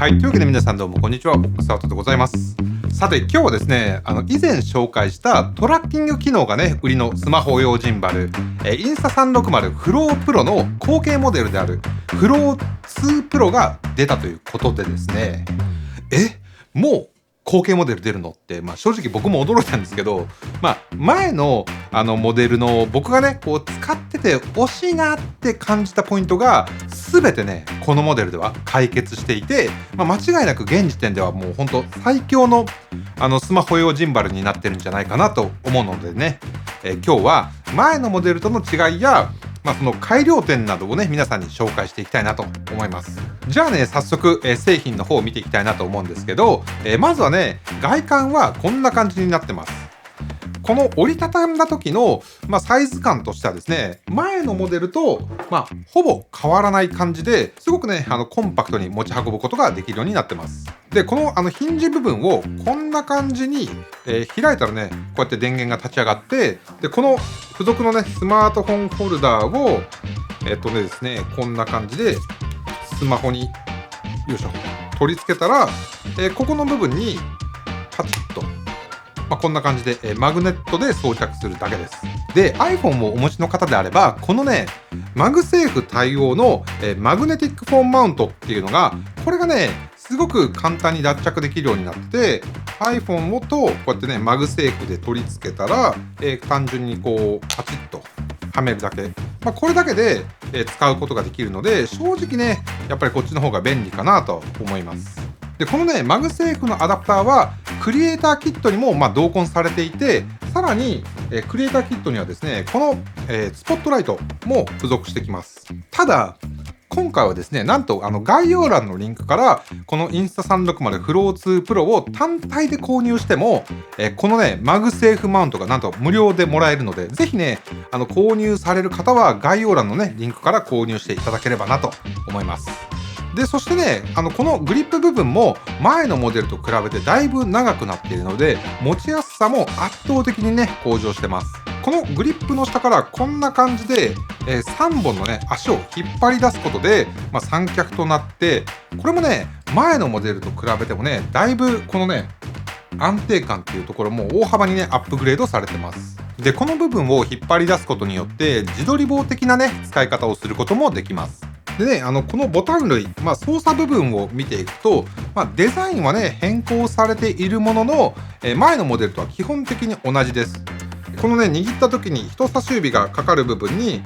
はい、というわけで皆さんどうもこんにちは、スタートでございます。さて今日はですね、以前紹介したトラッキング機能がね売りのスマホ用ジンバル、インスタ360フロープロの後継モデルであるフロー2プロが出たということでですね、もう後継モデル出るのって、正直僕も驚いたんですけど、前のモデルの僕がねこう使ってて惜しいなって感じたポイントが全てねこのモデルでは解決していて、間違いなく現時点ではもう本当最強のスマホ用ジンバルになってるんじゃないかなと思うのでね、今日は前のモデルとの違いやその改良点などをね皆さんに紹介していきたいなと思います。じゃあね早速、製品の方を見ていきたいなと思うんですけど、まずはね外観はこんな感じになってます。この折りたたんだ時の、サイズ感としてはですね前のモデルと、ほぼ変わらない感じですごくねコンパクトに持ち運ぶことができるようになってます。でこのヒンジ部分をこんな感じに、開いたらねこうやって電源が立ち上がって、でこの付属のねスマートフォンホルダーをですねこんな感じでスマホによいしょ取り付けたら、ここの部分にパチッとこんな感じで、マグネットで装着するだけです。で iPhone をお持ちの方であればこのねマグセーフ対応の、マグネティックフォンマウントっていうのがこれがねすごく簡単に脱着できるようになって iPhone をとこうやってねマグセーフで取り付けたら、単純にこうパチッとはめるだけ、これだけで、使うことができるので正直ねやっぱりこっちの方が便利かなと思います。でこのねマグセーフのアダプターはクリエイターキットにも同梱されていて、さらに、クリエイターキットにはですねこの、スポットライトも付属してきます。ただ今回はですねなんと概要欄のリンクからこのインスタ360フロー2プロを単体で購入しても、このねマグセーフマウントがなんと無料でもらえるので、ぜひね購入される方は概要欄のねリンクから購入していただければなと思います。でそしてねこのグリップ部分も前のモデルと比べてだいぶ長くなっているので持ちやすさも圧倒的にね向上してます。このグリップの下からこんな感じで、3本のね足を引っ張り出すことで、三脚となって、これもね前のモデルと比べてもねだいぶこのね安定感っていうところも大幅にねアップグレードされてます。でこの部分を引っ張り出すことによって自撮り棒的なね使い方をすることもできます。でね、このボタン類、操作部分を見ていくと、デザインはね変更されているものの、前のモデルとは基本的に同じです。このね握った時に人差し指がかかる部分に、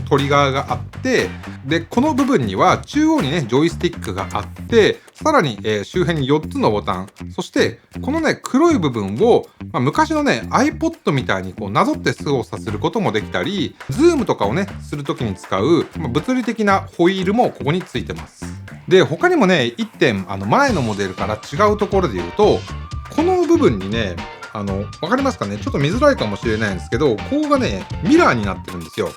トリガーがあって、でこの部分には中央にねジョイスティックがあって、さらに、周辺に4つのボタン、そしてこのね黒い部分を、昔のね iPod みたいにこうなぞって操作することもできたり、ズームとかをねする時に使う、物理的なホイールもここについてます。で他にもね1点前のモデルから違うところで言うと、この部分にねわかりますかね、ちょっと見づらいかもしれないんですけど、ここがねミラーになってるんですよ。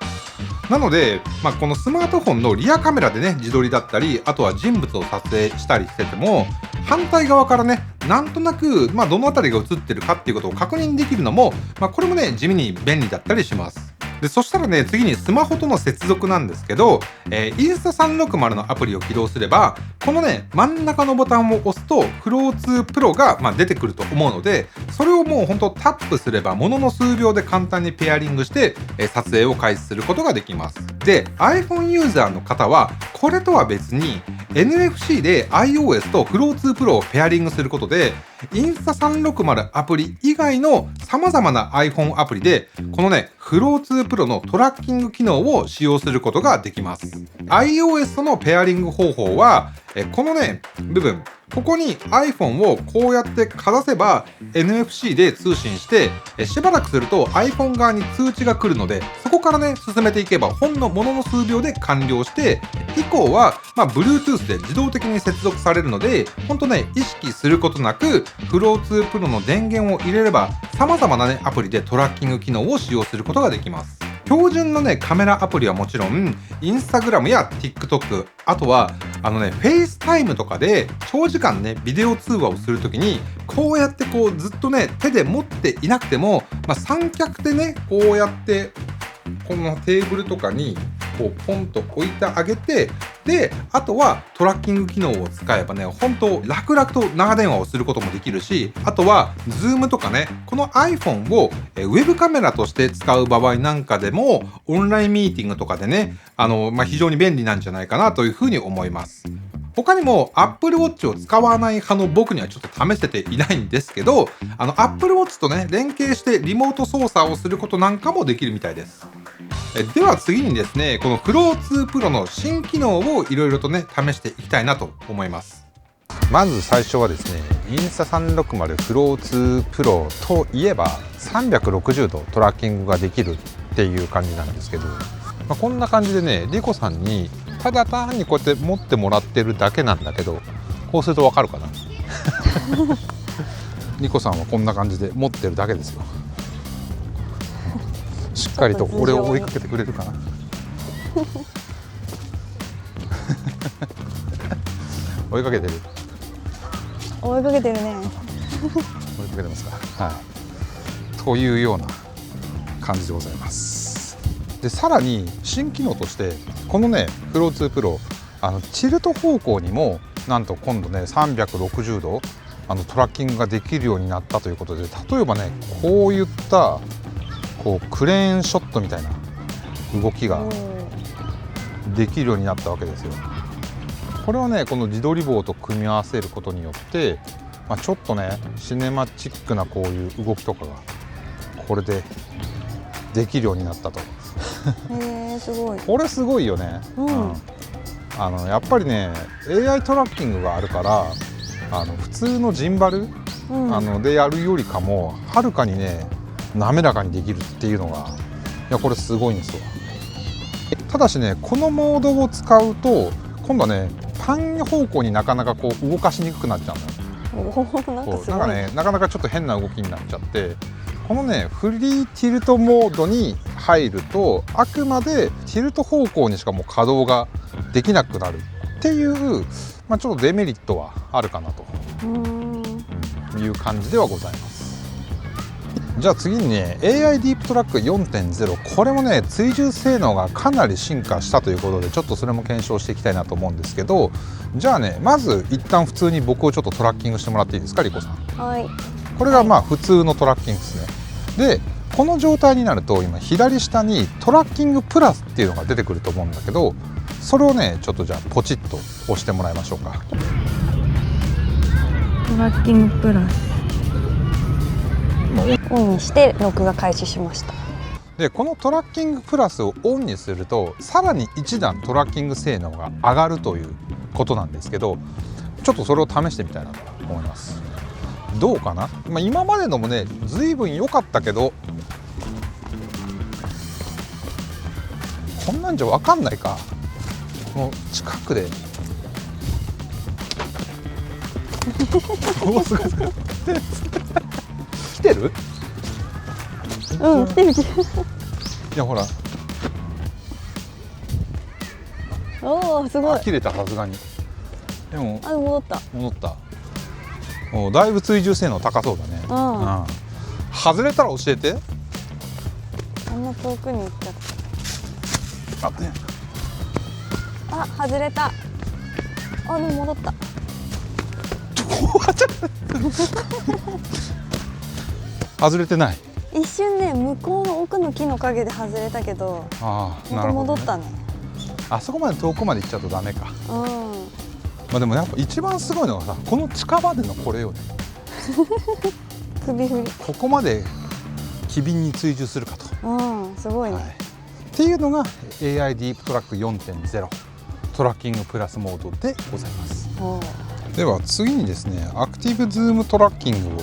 なので、このスマートフォンのリアカメラでね自撮りだったり、あとは人物を撮影したりしてても反対側からねなんとなく、どの辺りが映ってるかっていうことを確認できるのも、これもね地味に便利だったりします。でそしたらね次にスマホとの接続なんですけど、インスタ360のアプリを起動すればこのね真ん中のボタンを押すとフロー2プロが、出てくると思うので、それをもうほんとタップすればものの数秒で簡単にペアリングして、撮影を開始することができます。で iPhone ユーザーの方はこれとは別に NFC で iOS とフロー2プロをペアリングすることでインスタ360アプリ以外の様々な iPhone アプリでこのねフロー2プロのトラッキング機能を使用することができます。 iOS とのペアリング方法はこのね部分、ここに iPhone をこうやってかざせば NFC で通信してしばらくすると iPhone 側に通知が来るので、そこからね進めていけばほんのものの数秒で完了して、以降はBluetooth で自動的に接続されるので、ほんとね意識することなくフロー2プロの電源を入れれば様々なねアプリでトラッキング機能を使用することができます。標準のねカメラアプリはもちろんインスタグラムや TikTok、 あとはFaceTime とかで長時間ねビデオ通話をするときにこうやってこうずっとね手で持っていなくても、三脚でねこうやってこのテーブルとかにこうポンと置いてあげて、で、あとはトラッキング機能を使えばね、本当楽々と長電話をすることもできるし、あとは Zoom とかね、この iPhone をウェブカメラとして使う場合なんかでも、オンラインミーティングとかでね、非常に便利なんじゃないかなというふうに思います。他にも Apple Watch を使わない派の僕にはちょっと試せていないんですけど、Apple Watch とね、連携してリモート操作をすることなんかもできるみたいです。では次にですね、この Flow 2 Pro の新機能をいろいろとね、試していきたいなと思います。まず最初はですね、Insta360 Flow 2 Pro といえば360度トラッキングができるっていう感じなんですけど、こんな感じでね、リコさんにただ単にこうやって持ってもらってるだけなんだけど、こうするとわかるかなリコさんはこんな感じで持ってるだけですよ。しっかりと俺を追いかけてくれるかな追いかけてるね追いかけてますか。はい、というような感じでございます。でさらに新機能としてこのね Flow 2 Pro チルト方向にもなんと今度ね360度トラッキングができるようになったということで、例えばねこういったこうクレーンショットみたいな動きができるようになったわけですよ。これはねこの自撮り棒と組み合わせることによって、ちょっとねシネマチックなこういう動きとかがこれでできるようになったとすごい。これすごいよね。やっぱりね AI トラッキングがあるから普通のジンバル、でやるよりかもはるかにね滑らかにできるっていうのがこれすごいんですよ。ただしねこのモードを使うと今度はねパン方向になかなかこう動かしにくくなっちゃうのよ。なかなかちょっと変な動きになっちゃって、このねフリーティルトモードに入るとあくまでティルト方向にしかもう稼働ができなくなるっていう、ちょっとデメリットはあるかなという感じではございます。じゃあ次にね AI ディープトラック 4.0、 これもね追従性能がかなり進化したということでちょっとそれも検証していきたいなと思うんですけど、じゃあねまず一旦普通に僕をちょっとトラッキングしてもらっていいですか、リコさん。はい。これが普通のトラッキングですね。でこの状態になると今左下にトラッキングプラスっていうのが出てくると思うんだけど、それをねちょっとじゃあポチッと押してもらいましょうか。トラッキングプラスオンにして録画開始しました。でこのトラッキングプラスをオンにするとさらに一段トラッキング性能が上がるということなんですけど、ちょっとそれを試してみたいなと思います。どうかな。今までのもねずいぶん良かったけど、こんなんじゃ分かんないか。もう近くでおすごいすごい来てる？来てる。いやほらおおすごい。切れた、さすがに。でも戻った。もうだいぶ追従性能高そうだね。外れたら教えて。あんな遠くに行っちゃった。外れた。でも戻った。外れてない。一瞬ね向こうの奥の木の陰で外れたけど、また戻ったね。あそこまで遠くまで行っちゃうとダメか。でもやっぱ一番すごいのがさ、この近場でのこれよね。首振り。ここまで機敏に追従するかと。すごいね。っていうのが AI ディープトラック 4.0 トラッキングプラスモードでございます。では次にですねアクティブズームトラッキングを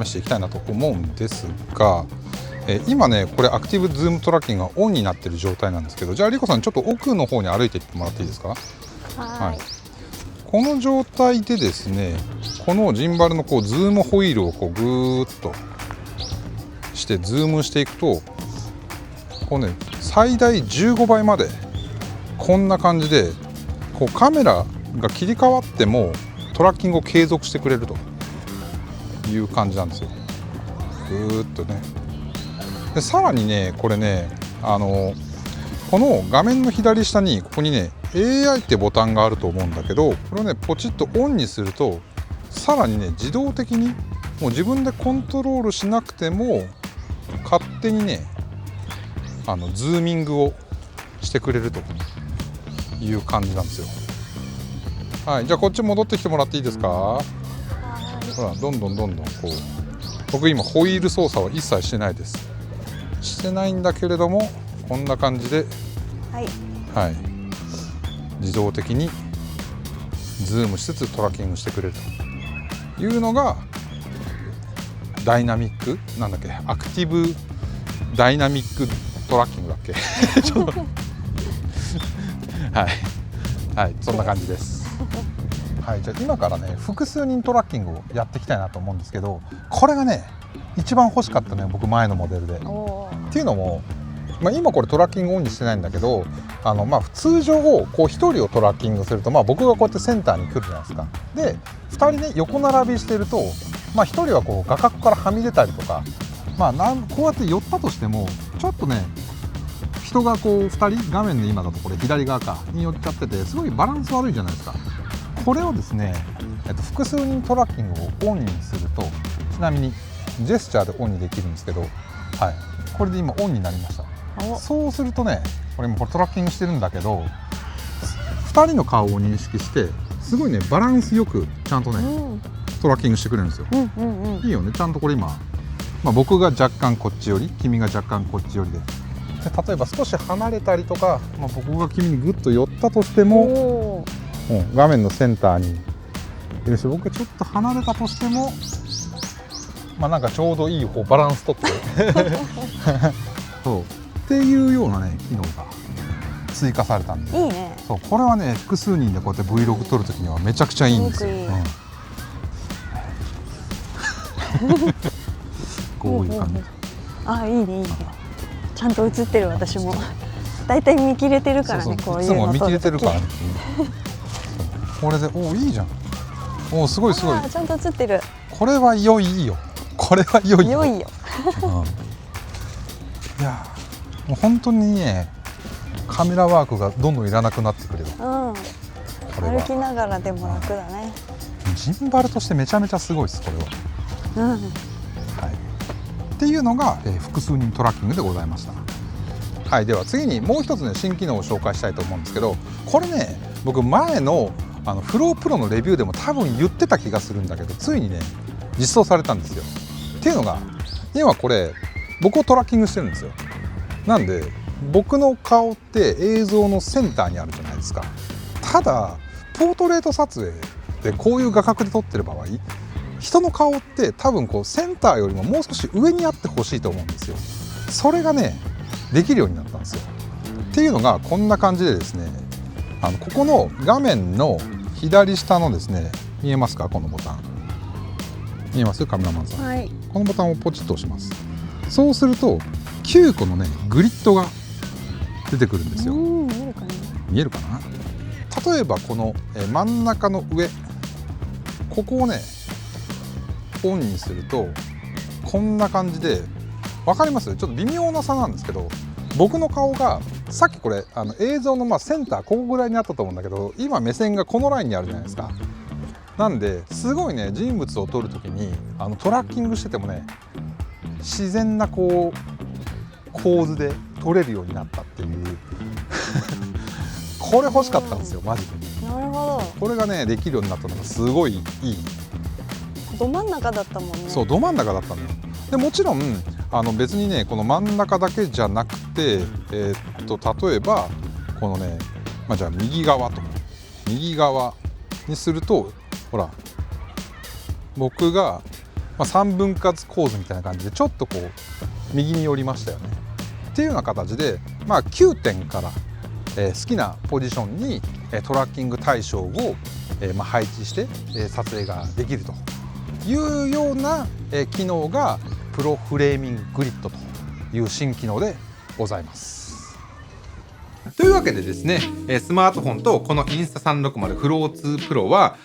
試していきたいなと思うんですが、今ねこれアクティブズームトラッキングがオンになっている状態なんですけど、じゃあリコさんちょっと奥の方に歩いていってもらっていいですか。はい。この状態でですねこのジンバルのこうズームホイールをこうグーッとしてズームしていくとこうね最大15倍までこんな感じでこうカメラが切り替わってもトラッキングを継続してくれるという感じなんですよ。ぐーっとね。でさらにねこれねこの画面の左下にここにね AI ってボタンがあると思うんだけど、これをねポチッとオンにするとさらにね自動的にもう自分でコントロールしなくても勝手にねズーミングをしてくれるという感じなんですよ。はい、じゃあこっち戻ってきてもらっていいですか。ほらどんどんこう、僕今ホイール操作は一切してないです。してないんだけれどもこんな感じで、はいはい、自動的にズームしつつトラッキングしてくれるというのがダイナミックなんだっけ、アクティブダイナミックトラッキングだっけちょっとはい、はい、そんな感じです。はい、じゃあ今からね複数人トラッキングをやっていきたいなと思うんですけど、これがね一番欲しかったね、僕前のモデルで。っていうのも、今これトラッキングオンにしてないんだけど、通常こう1人をトラッキングすると、僕がこうやってセンターに来るじゃないですか。で2人ね横並びしてると、1人はこう画角からはみ出たりとか、こうやって寄ったとしてもちょっとね人がこう2人画面で今だとこれ左側かに寄っちゃっててすごいバランス悪いじゃないですか。これをですね、複数人トラッキングをオンにすると、ちなみにジェスチャーでオンにできるんですけど、はい、これで今オンになりました。そうするとね、これトラッキングしてるんだけど2人の顔を認識してすごいねバランスよくちゃんとね、トラッキングしてくれるんですよ。いいよね、ちゃんとこれ今、僕が若干こっち寄り、君が若干こっち寄りで、例えば少し離れたりとか、僕が君にグッと寄ったとしても画面のセンターにいるし、僕がちょっと離れたとしてもなんかちょうどいいバランスとってそうっていうようなね機能が追加されたんで、いいね。そうこれはね複数人でこうやって Vlog 撮るときにはめちゃくちゃいいんですよ。こういう感じ。いいねいいね。ちゃんと映ってる私も。だいたい見切れてるからね、こういうの。いつも見切れてるからね。これでいいじゃん。すごいすごい。ちゃんと映ってる。これは良いよ。これは良いよ。いやもう本当にねカメラワークがどんどんいらなくなってくるよ。歩きながらでも楽だね。ジンバルとしてめちゃめちゃすごいですこれは。はい。っていうのが、複数人トラッキングでございました。はい、では次にもう一つね新機能を紹介したいと思うんですけど、これね僕前のフロープロのレビューでも多分言ってた気がするんだけど、ついにね実装されたんですよ。っていうのが今これ僕をトラッキングしてるんですよ。なんで僕の顔って映像のセンターにあるじゃないですか。ただポートレート撮影でこういう画角で撮ってる場合、人の顔って多分こうセンターよりももう少し上にあってほしいと思うんですよ。それがねできるようになったんですよ。っていうのがこんな感じでですね、ここの画面の左下のですね、見えますか、このボタン見えますカメラマンさん、はい、このボタンをポチッと押します。そうすると9個のねグリッドが出てくるんですよ。見えるかな。例えばこの真ん中の上、ここをねオンにするとこんな感じで、分かります？ちょっと微妙な差なんですけど、僕の顔がさっきこれ映像のセンターここぐらいにあったと思うんだけど、今目線がこのラインにあるじゃないですか。なんですごいね人物を撮るときにトラッキングしててもね自然なこう構図で撮れるようになったっていうこれ欲しかったんですよマジで。なるほど。これがねできるようになったのがすごいいい。ど真ん中だったもんね。そうど真ん中だったのよ。でもちろん別にねこの真ん中だけじゃなくて、例えばこのね、じゃあ右側にするとほら僕が、3分割構図みたいな感じでちょっとこう右に寄りましたよねっていうような形で、9点から、好きなポジションにトラッキング対象を、配置して撮影ができるというような機能がプロフレーミンググリッドという新機能でございます。というわけでですね、スマートフォンとこのインスタ360フロー2プロは、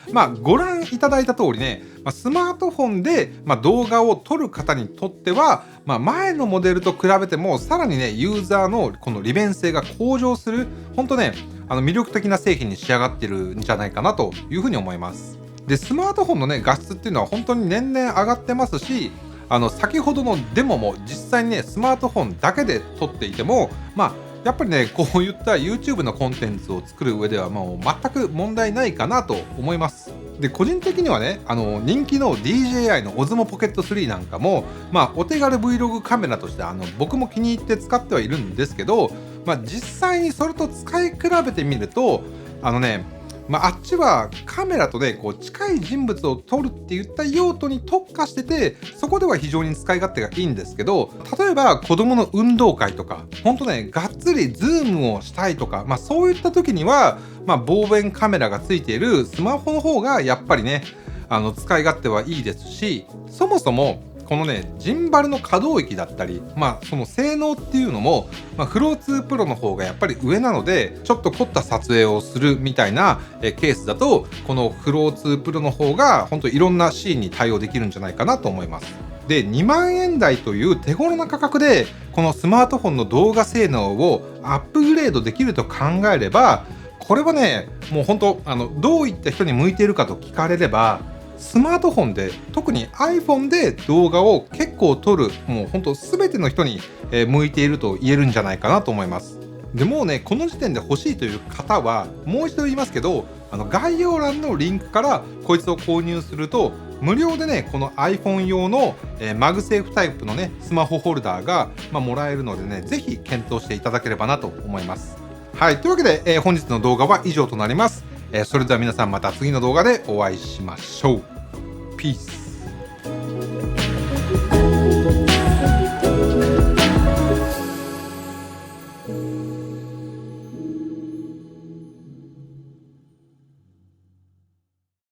ご覧いただいた通りね、スマートフォンで、動画を撮る方にとっては、前のモデルと比べてもさらにねユーザーのこの利便性が向上する、本当ね魅力的な製品に仕上がってるんじゃないかなというふうに思います。でスマートフォンのね画質っていうのは本当に年々上がってますし、先ほどのデモも実際にねスマートフォンだけで撮っていてもやっぱりねこういった YouTube のコンテンツを作る上ではもう全く問題ないかなと思います。で個人的にはね人気の DJI の Osmo Pocket 3なんかもお手軽 Vlog カメラとして僕も気に入って使ってはいるんですけど、実際にそれと使い比べてみるとあっちはカメラとねこう近い人物を撮るっていった用途に特化してて、そこでは非常に使い勝手がいいんですけど、例えば子供の運動会とかほんとねがっつりズームをしたいとか、そういった時には望遠カメラがついているスマホの方がやっぱりね使い勝手はいいですし、そもそもこのねジンバルの可動域だったりその性能っていうのもフロー2プロの方がやっぱり上なので、ちょっと凝った撮影をするみたいなケースだとこのフロー2プロの方が本当いろんなシーンに対応できるんじゃないかなと思います。で2万円台という手頃な価格でこのスマートフォンの動画性能をアップグレードできると考えれば、これはねもう本当どういった人に向いているかと聞かれれば、スマートフォンで特に iPhone で動画を結構撮るもう本当全ての人に向いていると言えるんじゃないかなと思います。でもうねこの時点で欲しいという方はもう一度言いますけど、概要欄のリンクからこいつを購入すると無料でねこの iPhone 用のマグセーフタイプのねスマホホルダーがもらえるのでね、ぜひ検討していただければなと思います。はい、というわけで本日の動画は以上となります。それでは皆さんまた次の動画でお会いしましょう。ピース。